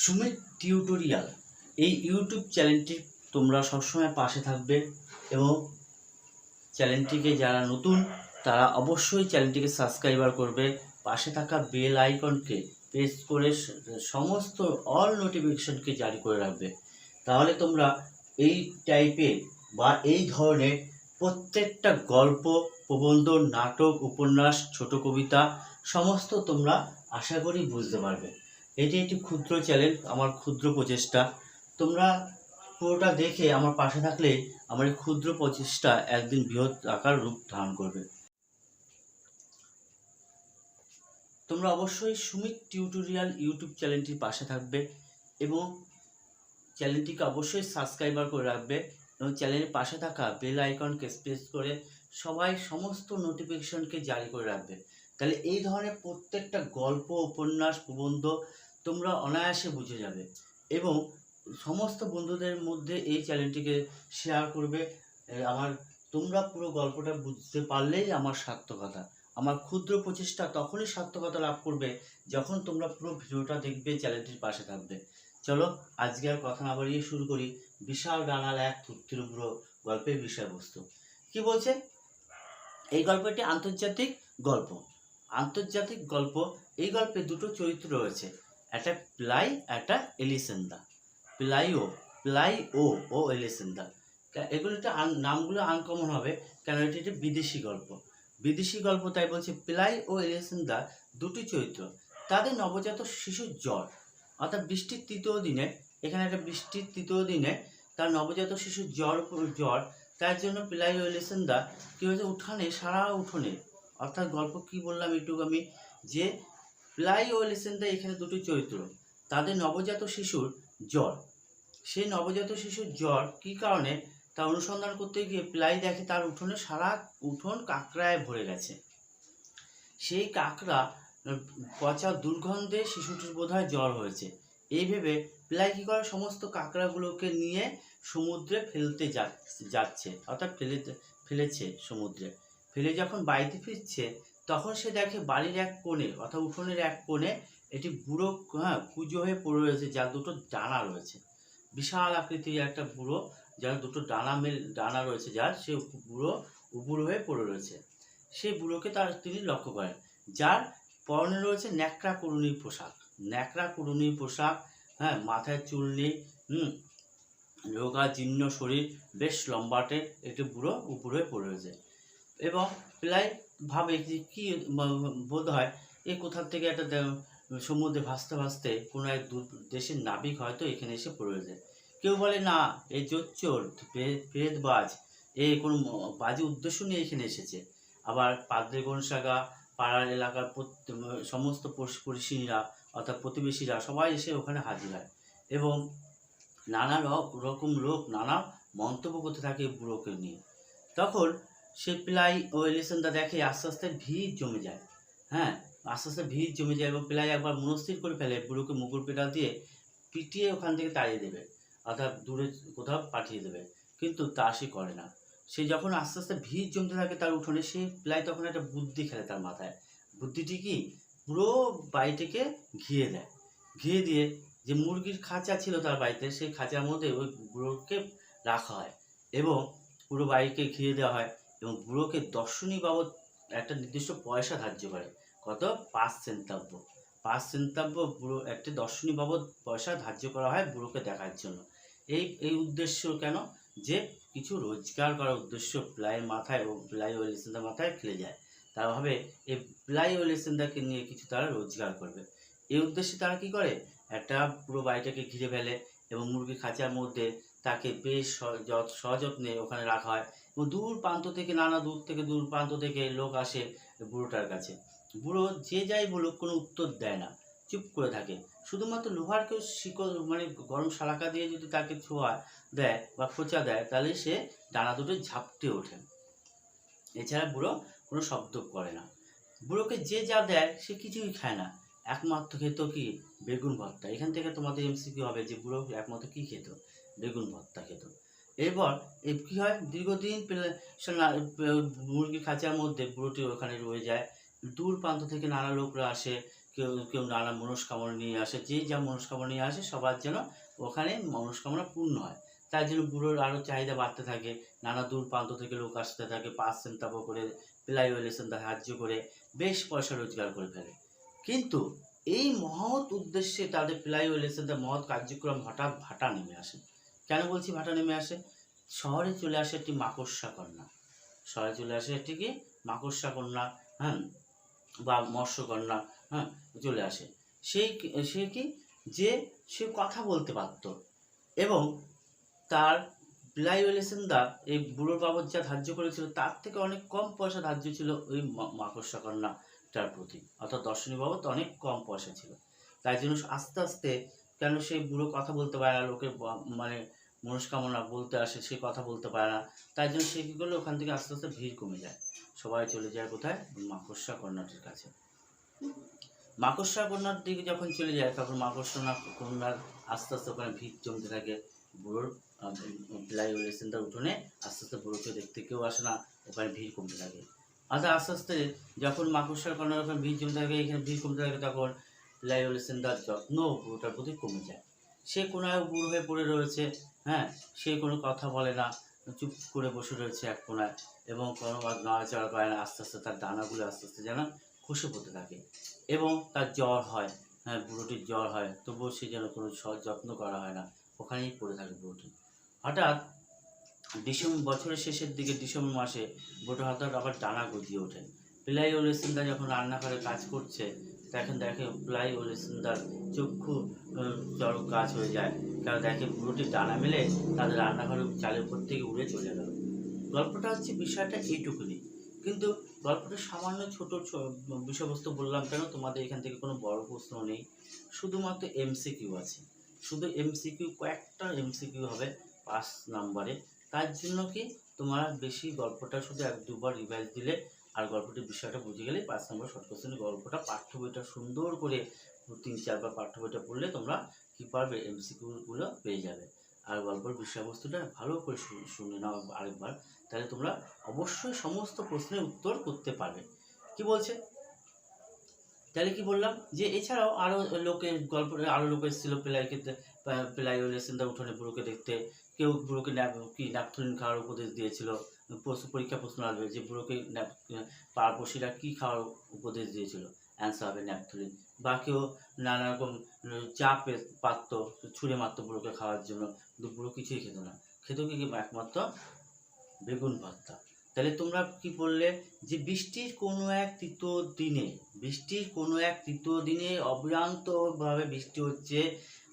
Sumit tutorial এই YouTube চ্যানেলটি তোমরা সবসময় পাশে থাকবে এবং চ্যানেলটিকে যারা নতুন তারা অবশ্যই চ্যানেলটিকে সাবস্ক্রাইবার করবে, পাশে থাকা বেল আইকনকে প্রেস করে সমস্ত অল নোটিফিকেশনকে জারি করে রাখবে। তাহলে তোমরা এই টাইপের বা এই ধরনের প্রত্যেকটা গল্প, প্রবন্ধ, নাটক, উপন্যাস, ছোট কবিতা সমস্ত তোমরা আশা করি বুঝতে পারবে। এটি একটি ক্ষুদ্র চ্যানেল, আমার ক্ষুদ্র প্রচেষ্টা। তোমরা পুরোটা দেখে আমার পাশে থাকলে আমার এই ক্ষুদ্র প্রচেষ্টা একদিন বৃহৎ আকার রূপ ধারণ করবে। তোমরা অবশ্যই সুমিত টিউটোরিয়াল ইউটিউব চ্যানেলটির পাশে থাকবে এবং চ্যানেলটিকে অবশ্যই সাবস্ক্রাইবার করে রাখবে এবং চ্যানেলের পাশে থাকা বেল আইকনকে প্রেস করে সবাই সমস্ত নোটিফিকেশনকে জারি করে রাখবে। তাহলে এই ধরনের প্রত্যেকটা গল্প, উপন্যাস, প্রবন্ধ তোমরা অনায়াসে বুঝে যাবে এবং সমস্ত বন্ধুদের মধ্যে এই চ্যানেলটিকে শেয়ার করবে। তোমরা পুরো গল্পটা বুঝতে পারলেই আমার সার্থকতা। আমার ক্ষুদ্র প্রচেষ্টা তখনই সার্থকতা লাভ করবে যখন তোমরা পুরো ভিডিওটা দেখবে, চ্যানেলটির পাশে থাকবে। চলো আজকে আর কথা না বাড়িয়ে শুরু করি। বিশাল ডানার এক থুতথুরে বুড়ো গল্পের বিষয়বস্তু কি বলছে? এই গল্পটি আন্তর্জাতিক গল্প। আন্তর্জাতিক গল্প। এই গল্পে দুটো চরিত্র রয়েছে, একটা প্লাই, একটা এলিসেন্দা। প্লাই ও এলিসেন্দা। এগুলোতে নামগুলো আনকমন হবে কেন এটি একটি বিদেশি গল্প। বিদেশি গল্প তাই বলছে প্লাই ও এলিসেন্দা দুটি চরিত্র। তাদের নবজাতক শিশুর জ্বর, অর্থাৎ বৃষ্টির তৃতীয় দিনে, এখানে একটা বৃষ্টির তৃতীয় দিনে তার নবজাতক শিশুর জ্বর। তার জন্য প্লাই ও এলিসেন্দা কী হয়েছে, সারা উঠোনে, অর্থাৎ গল্প কি বললাম একটু আমি, যে প্লাই ও এলিসেন্দা এখানে দুটি চরিত্র, তাদের নবজাতক শিশুর জ্বর। সেই নবজাতক শিশুর জ্বর কী কারণে তা অনুসন্ধান করতে গিয়ে প্লাই দেখে তার উঠোনে সারা উঠোন কাঁকড়ায় ভরে গেছে। সেই কাঁকড়া পচা দুর্গন্ধে শিশুটির বোধহয় জ্বর হয়েছে। এই ভেবে প্লাই কী করে, সমস্ত কাঁকড়াগুলোকে নিয়ে সমুদ্রে ফেলতে যাচ্ছে, অর্থাৎ ফেলেছে সমুদ্রে। ফেলে যখন বাড়িতে ফিরছে তখন সে দেখে বাড়ির এক কোণে, অর্থাৎ উঠোনের এক কোণে একটি বুড়ো কুঁজো হয়ে পড়ে রয়েছে, যার দুটো ডানা রয়েছে। বিশাল আকৃতির একটা বুড়ো, যার দুটো ডানা রয়েছে, যার সে বুড়ো উপুড় হয়ে পড়ে রয়েছে। সেই বুড়োকে তিনি লক্ষ্য করেন, যার পরনে রয়েছে ন্যাকড়া কুড়ুনির পোশাক, মাথায় চুল নেই, রোগা জীর্ণ শরীর, বেশ লম্বাটে একটি বুড়ো উপুড় হয়ে পড়ে রয়েছে। এবং প্রায় ভাবে যে কি বোধ হয় এ কোথা থেকে একটা সমুদ্রে ভাসতে ভাসতে কোনো এক দেশের নাবিক হয়তো এখানে এসে পড়ে রয়েছে। কেউ বলে না, এই জোচ্চোর, প্রেতবাজ, এ কোনো বাজে উদ্দেশ্য নিয়ে এখানে এসেছে। আবার পাদ্রে গনসাগা, পাড়ার এলাকার সমস্ত পরিসিনীরা, অর্থাৎ প্রতিবেশীরা সবাই এসে ওখানে হাজির হয় এবং নানা রকম লোক নানা মন্তব্য করতে থাকে বুড়োকে নিয়ে। তখন সে প্লাই ও এলিসেন্দা দেখে আস্তে আস্তে ভিড় জমে যায়। এবং প্লাই একবার মনস্থির করে ফেলে বুড়োকে মুগুর পেটাল দিয়ে পিটিয়ে ওখান থেকে তাড়িয়ে দেবে, অর্থাৎ দূরে কোথাও পাঠিয়ে দেবে। কিন্তু তা সে করে না। সে যখন আস্তে আস্তে ভিড় জমতে থাকে তার উঠোনে, সে প্লাই তখন একটা বুদ্ধি খেলে তার মাথায়। বুদ্ধিটি কি, পুরো বাড়িটিকে ঘিরে দেয়। ঘিরে দিয়ে যে মুরগির খাঁচা ছিল তার বাড়িতে, সেই খাঁচার মধ্যে ওই বুড়োকে রাখা হয় এবং পুরো বাড়িকে ঘিরে দেওয়া হয় এবং বুড়োকে দর্শনী বাবদ একটা নির্দিষ্ট পয়সা ধার্য করে। কত? 5 সেন্তাব্য বুড়ো একটা দর্শনী বাবদ পয়সা ধার্য করা হয় বুড়োকে দেখার জন্য। এই উদ্দেশ্য কেন, যে কিছু রোজগার করার উদ্দেশ্য প্লাইয়ের মাথায় ও প্লাই ও এলিসেন্দার মাথায় খেলে যায়। তারা ভাবে এই প্লাই ও এলিসেন্দাকে নিয়ে কিছু তারা রোজগার করবে। এই উদ্দেশ্যে তারা কি করে, একটা পুরো বাড়িটাকে ঘিরে ফেলে এবং মুরগির খাঁচার মধ্যে তাকে বেশ সযত্নে ওখানে রাখা হয় এবং দূর প্রান্ত থেকে লোক আসে বুড়োটার কাছে। বুড়ো যে যাই বলুক কোনো উত্তর দেয় না, চুপ করে থাকে। শুধুমাত্র লোহার কেউ শিকল গরম শালাকা দিয়ে যদি তাকে ছোঁয়া দেয় বা খোঁচা দেয় তাহলে সে ডানা দুটো ঝাপটে ওঠে। এছাড়া বুড়ো কোনো শব্দ করে না। বুড়োকে যে যা দেয় সে কিছুই খায় না, একমাত্র খেত কি, বেগুন ভর্তা। এখান থেকে তোমাদের এমসিকিউ হবে যে বুড়ো একমাত্র কি খেত, বেগুন ভর্তা খেত। এরপর কী হয়, দীর্ঘদিন মুরগির খাঁচার মধ্যে বুড়োটি ওখানে রয়ে যায়। দূর প্রান্ত থেকে নানা লোকরা আসে, কেউ কেউ নানা মনস্কামনা নিয়ে আসে, যে যা মনস্কামনা নিয়ে আসে সবার যেন ওখানে মনস্কামনা পূর্ণ হয়। তাই জন্য বুড়োর আরও চাহিদা বাড়তে থাকে, নানা দূর প্রান্ত থেকে লোক আসতে থাকে, পাস সেন্টারও করে প্লাইওয়েলেশন সাহায্য করে বেশ পয়সা রোজগার করে ফেলে। কিন্তু এই মহৎ উদ্দেশ্যে তাদের প্লাইওয়েলেশনটা মহৎ কার্যক্রম হঠাৎ ভাটা নেমে আসে। কেন বলছি ভাটা নেমে আসে? শহরে চলে আসে একটি মাকড়সা কন্যা, শহরে চলে আসে একটি কি মাকড়সা কন্যা, হ্যাঁ, বা মৎস্যকন্যা, হ্যাঁ, চলে আসে। সে কি যে সে কথা বলতে পারত এবং তার প্লাইওয়েলেশনদা এই বুড়োর বাবদ যা ধার্য করেছিল তার থেকে অনেক কম পয়সা ধার্য ছিল ওই মাকড়সা কন্যাটার প্রতি, অর্থাৎ দর্শনী বাবদ অনেক কম পয়সা ছিল। তাই জন্য আস্তে আস্তে, কেন সেই বুড়ো কথা বলতে পারে না, লোকের মানে মনস্কামনা বলতে আসে, সে কথা বলতে পারে না, তাই জন্য সে কী করলো, ওখান থেকে আস্তে আস্তে ভিড় কমে যায়, সবাই চলে যায় কোথায়, মাকড়সা কন্যাটির কাছে। মাকড়সা কন্যার দিকে যখন চলে যায় তখন মাকড়সা কন্যার আস্তে আস্তে ওখানে ভিড় জমতে থাকে। বুড়োর প্লাইওয়েলেশনটা উঠোনে আস্তে আস্তে বুড়োকে দেখতে কেউ আসে না, ওখানে ভিড় কমতে থাকে। আস্তে আস্তে যখন মাকড়সা কন্যার ওখানে ভিড় জমতে থাকে, এখানে ভিড় কমতে থাকে, তখন প্লাইওয়েলেশনটার যত্ন বুড়োটার প্রতি কমে যায়। সে কোনায় বুড়ো হয়ে পড়ে রয়েছে, হ্যাঁ, সে কোনো কথা বলে না, চুপ করে বসে রয়েছে এক কোনায় এবং কোনো নাড়াচাড়া করে না। আস্তে আস্তে তার ডানাগুলো আস্তে আস্তে যেন খসে পড়তে থাকে এবং তার জ্বর হয়, হ্যাঁ, বুড়োটির জ্বর হয়, তবুও সে যেন কোনো যত্ন করা হয় না, ওখানেই পড়ে থাকে বুড়োটি। হঠাৎ বছরের শেষের দিকে ডিসেম্বর মাসে বুড়োটা হঠাৎ আবার ডানা গজিয়ে ওঠে। প্লাইওয়েলেশনদা যখন রান্নাঘরে কাজ করছে তখন দেখে প্লাইওয়েলেশনদার চক্ষু চড়ক কাজ হয়ে যায়, কারণ দেখে বুড়োটির ডানা মেলে তাদের রান্নাঘরের চালের উপর থেকে উড়ে চলে গেল। গল্পটা হচ্ছে বিষয়টা এইটুকুনি, কিন্তু গল্পটা সামান্য ছোট বিষয়বস্তু বললাম কেন, তোমাদের এখান থেকে কোনো বড় প্রশ্ন নেই, শুধুমাত্র এমসিকিউ আছে, শুধু এমসিকিউ, কয়েকটা এমসিকিউ হবে 5 নম্বরে। তার জন্য কি তোমার বেশি গল্পটা শুধু 1-2 বার রিভাইজ দিলে আর গল্পটির বিষয়টা বুঝে গেলে 5 নম্বর শর্ট কোশ্চেনের গল্পটা পাঠ্য বইটা সুন্দর করে 3-4 বার পাঠ্য বইটা পড়লে তোমরা কী পারবে, এমসিকিউগুলো পেয়ে যাবে। আর গল্পের বিষয়বস্তুটা ভালো করে শুনে নাও আরেকবার, তাহলে তোমরা অবশ্যই সমস্ত প্রশ্নের উত্তর করতে পারবে। কি বলছে, তাহলে কি বললাম যে এছাড়াও আরও লোকের গল্প, আরও লোক এসেছিল প্লাইওয়েলেশনদা উঠোনে বুড়োকে দেখতে। কেউ বুড়োকে ন্যাপথলিন খাওয়ার উপদেশ দিয়েছিল, পরীক্ষা প্রশ্ন আসবে যে বুড়োকে পাড়াপড়শিরা কী খাওয়ার উপদেশ দিয়েছিল, অ্যান্সার হবে ন্যাপথলিন। বা কেউ নানা রকম চা পারত, ছুঁড়ে মারত বুড়োকে খাওয়ার জন্য, কিন্তু বুড়ো কিছুই খেত না, খেত কি একমাত্র বেগুন ভর্তা। তাহলে তোমরা কি বললে যে বৃষ্টির কোনো এক তৃতীয় দিনে অবিরান্তভাবে বৃষ্টি হচ্ছে,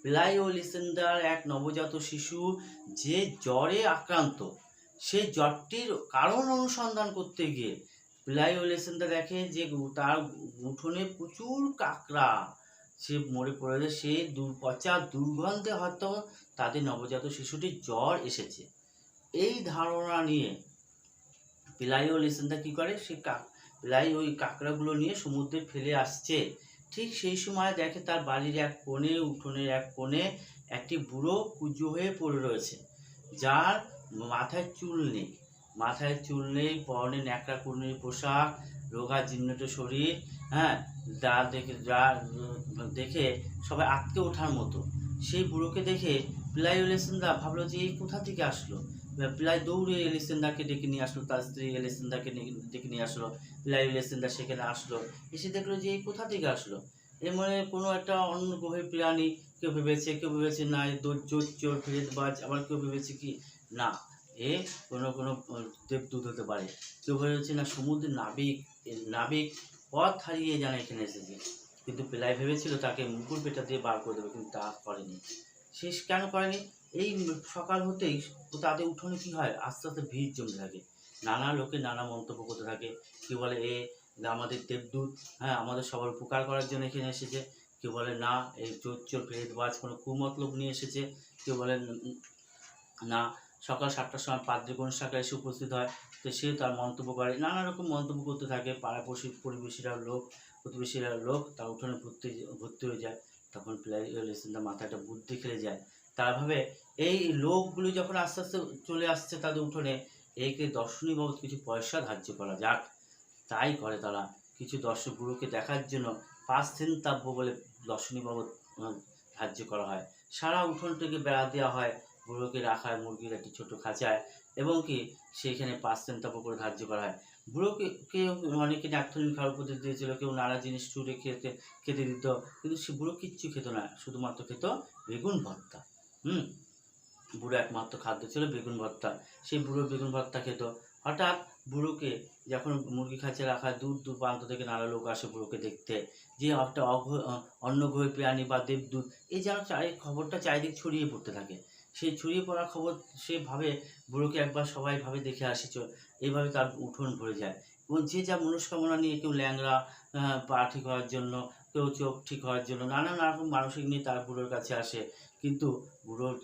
প্লাইওয়েলেশনদার এক নবজাত শিশু যে জ্বরে আক্রান্ত, সেই জ্বরটির কারণ অনুসন্ধান করতে গিয়ে প্লাইওয়েলেশনদা দেখে যে তার উঠোনে প্রচুর কাকড়া, সে মরে পড়েছে, সে পচা দুর্গন্ধে হয়তো তাদের নবজাত শিশুটির জ্বর এসেছে। এই ধারণা নিয়ে প্লাইওয়েলেশনদা কী করে, সে ওই কাঁকড়াগুলো নিয়ে সমুদ্রে ফেলে আসছে। ঠিক সেই সময় দেখে তার বাড়ির এক কোণে, উঠোনের এক কোণে একটি বুড়ো কুঁজো হয়ে পড়ে রয়েছে, যার মাথায় চুল নেই, পরনে ন্যাকড়া কুর্নির পোশাক, রোগা জীর্ণত শরীর, হ্যাঁ, যা দেখে সবাই আটকে ওঠার মতো। সেই বুড়োকে দেখে প্লাইওয়েলেশনদা ভাবলো যে এই কোথা থেকে আসলো। প্লাই দৌড়ে এলিসেন্দাকে ডেকে নিয়ে আসলো, তার স্ত্রী এলিসেন্দাকে ডেকে নিয়ে আসলো। প্লাইওয়েলেশনদা সেখানে আসলো, এসে দেখলো যে এই কোথা থেকে আসলো, এর মানে কোনো একটা অন্য গ্রহের প্রাণী। কেউ ভেবেছে না চোর ফেরেতবাজ, আবার কেউ ভেবেছে কি না এ কোনো দেবদূত হতে পারে, কেউ ভেবেছে না সমুদ্রের নাবিক পথ হারিয়ে যেন এখানে এসেছে। কিন্তু প্লাই ভেবেছিল তাকে মুকুর পেটা দিয়ে বার করে দেবে, কিন্তু তা করেনি। শেষ কেন করেনি, এই সকাল হতেই তাদের উঠোনে কী হয়, আস্তে আস্তে ভিড় জমতে থাকে, নানা লোকে নানা মন্তব্য করতে থাকে। কেউ বলে আমাদের দেবদূত, হ্যাঁ, আমাদের সবার উপকার করার জন্য এখানে এসেছে। কেউ বলে না এই চোর ফেরেতবাজ কোনো কুমতলব নিয়ে এসেছে। কেউ বলে না সকাল 7টার সময় পাদ্রী কোন শাখায় এসে উপস্থিত হয়, তো সে তার মন্তব্য করে, নানা রকম মন্তব্য করতে থাকে। প্রতিবেশীরা লোক তার উঠোনে ভর্তি হয়ে যায়। তখন প্লাইওয়েলেশনদার মাথায় একটা বুদ্ধি খেলে যায়। তারা ভাবে এই লোকগুলি যখন আস্তে আস্তে চলে আসছে তাদের উঠোনে, একে দর্শনী বাবদ কিছু পয়সা ধার্য করা যাক। তাই করে তারা কিছু বুড়োকে দেখার জন্য পাঁচদিনতাব্য বলে দর্শনী বাবদ ধার্য করা হয়। সারা উঠোনটিকে বেড়া দেওয়া হয়, বুড়োকে রাখা হয় মুরগির একটি ছোট খাঁচায়, এবং কি সেইখানে পাঁচদিনতাব্য করে ধার্য করা হয়। বুড়োকে অনেকে নাকথুবড়ি খাওয়ার উপদেশ দিয়েছিল, কেউ নানা জিনিস ছুঁড়ে খেতে দিত, কিন্তু সে বুড়ো কিচ্ছু খেত না, শুধুমাত্র খেত বেগুন ভর্তা। বুড়ো একমাত্র খাদ্য ছিল বেগুন ভর্তা। সেই বুড়ো বেগুন ভর্তা খেত। হঠাৎ বুড়োকে যখন মুরগি খাঁচায় রাখা হয়, দূর প্রান্ত থেকে নানা লোক আসে বুড়োকে দেখতে, যে একটা অন্নগ্রহী প্রাণী বা দেবদূত, এই যেন খবরটা চারিদিক ছড়িয়ে পড়তে থাকে। সেই ছড়িয়ে পড়ার খবর সে ভাবে বুড়োকে একবার সবাই ভাবে দেখে আসি, এইভাবে তার উঠোন ভরে যায়। এবং যে যা মনস্কামনা নিয়ে, কেউ ল্যাংড়া পা ঠিক হওয়ার জন্য, কেউ চোখ ঠিক হওয়ার জন্য, নানান রকম মানসিক নিয়ে তার বুড়োর কাছে আসে। কিন্তু বুড়োর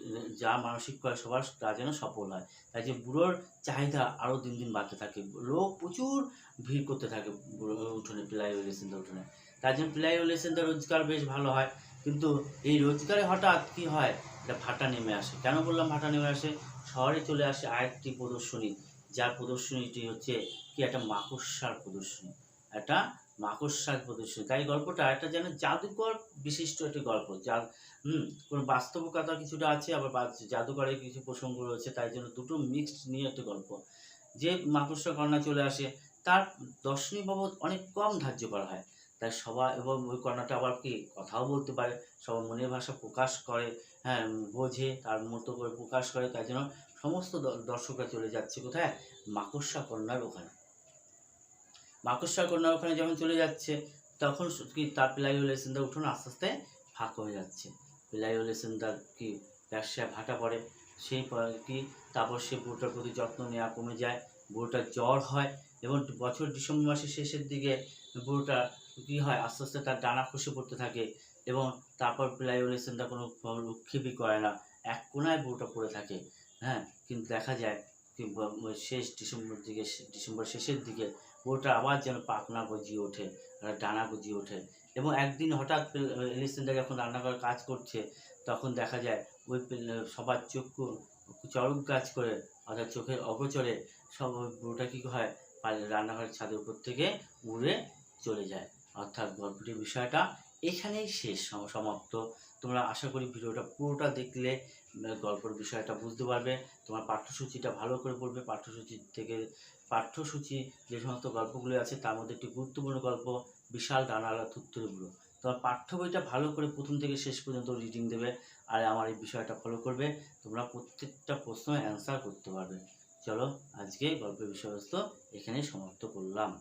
যা মানসিক করে সবার তা যেন সফল হয়। তাই যে বুড়োর চাহিদা আরও দিন দিন বাড়তে থাকে, লোক প্রচুর ভিড় করতে থাকে বুড়োর উঠোনে, পিলাইওয়ালি সিন্দার উঠোনে। তার জন্য পিলাইওয়ালি সিন্দার রোজগার বেশ ভালো হয়। কিন্তু এই রোজগারে হঠাৎ কী হয়, একটা ভাটা নেমে আসে। কেন বললাম ভাটা নেমে আসে? শহরে চলে আসে আরেকটি প্রদর্শনী, যার প্রদর্শনীটি হচ্ছে কি একটা মাকড়সার প্রদর্শনী, একটা মাকড়সার প্রদর্শনী। তাই গল্পটা একটা যেন জাদুকর বিশিষ্ট একটি গল্প, যার কোনো বাস্তবিকতা কিছুটা আছে, আবার জাদুকরের কিছু প্রসঙ্গ রয়েছে, তাই জন্য দুটো মিক্সড নিয়ে একটা গল্প। যে মাকড়সা কন্যা চলে আসে, তার দর্শনী বাবদ অনেক কম ধার্য করা হয়। তাই সবাই, এবং ওই কন্যাটা আবার কি কথাও বলতে পারে, সবার মনের ভাষা প্রকাশ করে, হ্যাঁ, বোঝে, তার মতো করে প্রকাশ করে। তাই জন্য সমস্ত দর্শকরা চলে যাচ্ছে কোথায়? মাকড়সা কন্যার ওখানে। মাকড়সা কন্যার ওখানে যখন চলে যাচ্ছে, তখন কি তার পিলাইওয়ালি সিন্দার উঠোন আস্তে আস্তে ফাঁক হয়ে যাচ্ছে। পিলাইওয়ালি সিন্দার কি ব্যবসায় ভাটা পড়ে, সেই কি তারপর সে বুড়োটার প্রতি যত্ন নেওয়া কমে যায়, বুড়োটার জ্বর হয়, এবং বছর ডিসেম্বর মাসের শেষের দিকে বুড়োটা কী হয়, আস্তে আস্তে তার ডানা খসে পড়তে থাকে, এবং তারপর পিলাইওয়ালি সিন্দার কোনো উৎক্ষেপই করে না, এক কোনায় বুড়োটা পড়ে থাকে। হ্যাঁ, কিন্তু দেখা যায় কি শেষ ডিসেম্বর শেষের দিকে বুড়োটা আবার যেন পাখনা গজিয়ে ওঠে, ডানা গজিয়ে ওঠে। এবং একদিন হঠাৎ এলিসেন্ডা যখন রান্নাঘরে কাজ করছে, তখন দেখা যায় ওই সবার চক্ষু চড়ক গাছ করে, অর্থাৎ চোখের অগোচরে সব ওই বুড়োটা কী হয়, রান্নাঘরের ছাদের উপর থেকে উড়ে চলে যায়। অর্থাৎ গল্পটির বিষয়টা এখানেই শেষ, সমাপ্ত। তোমরা আশা করি ভিডিওটা পুরোটা দেখলে গল্পের বিষয়টা বুঝতে পারবে। তোমার পাঠ্যসূচিটা ভালো করে পড়বে। পাঠ্যসূচি যে সমস্ত গল্পগুলো আছে, তার মধ্যে একটি গুরুত্বপূর্ণ গল্প বিশাল ডানাওয়ালা থুত্তুরে বুড়ো। তোমার পাঠ্য বইটা ভালো করে প্রথম থেকে শেষ পর্যন্ত রিডিং দেবে, আর আমার এই বিষয়টা ফলো করবে। তোমরা প্রত্যেকটা প্রশ্নের অ্যান্সার করতে পারবে। চলো, আজকে গল্পের বিষয়বস্তু এখানেই সমাপ্ত করলাম।